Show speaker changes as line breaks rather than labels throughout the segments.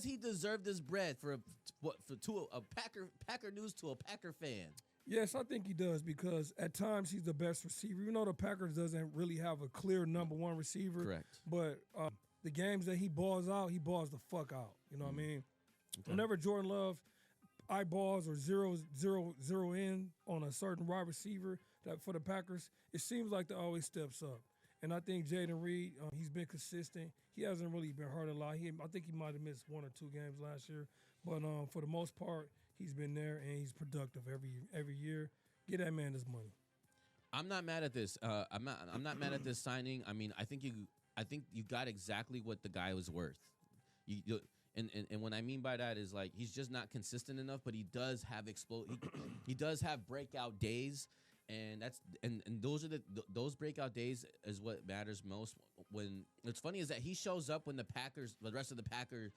he deserve this bread for a Packer news to a Packer fan?
Yes, I think he does because at times he's the best receiver. Even though the Packers doesn't really have a clear number one receiver.
Correct.
But the games that he balls out, he balls the fuck out. You know what I mean? Okay. Whenever Jordan Love eyeballs or zero in on a certain wide receiver that for the Packers, it seems like they always steps up. And I think Jayden Reed, he's been consistent. He hasn't really been hurt a lot. I think he might have missed 1 or 2 games last year. But for the most part, he's been there and he's productive every year. Get that man his money.
I'm not mad at this. I'm not mad at this signing. I mean, I think you got exactly what the guy was worth. And what I mean by that is like he's just not consistent enough, but he does have he does have breakout days, and those breakout days is what matters most. When what's funny is that he shows up when the rest of the Packer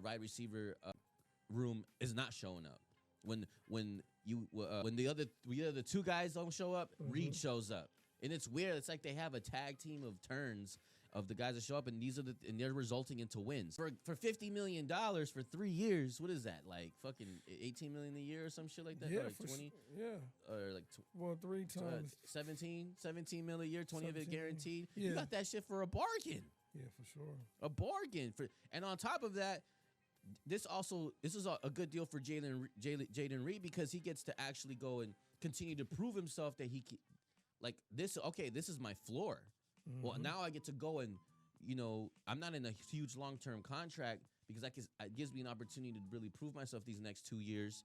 wide receiver room is not showing up. When the other 2 guys don't show up, Reed shows up, and it's weird. It's like they have a tag team of turns of the guys that show up, and they're resulting into wins for $50 million for 3 years. What is that, like fucking $18 million a year or some shit like that?
Yeah,
or like 20. Or like
3 times
17 million a year, 20 of it guaranteed.
Yeah.
You got that shit for a bargain.
Yeah, for sure.
A bargain and on top of that, this is a good deal for Jayden Reed because he gets to actually go and continue to prove himself that he can, like this. Okay, this is my floor. Mm-hmm. Well, now I get to go and, I'm not in a huge long-term contract because it gives me an opportunity to really prove myself these next 2 years.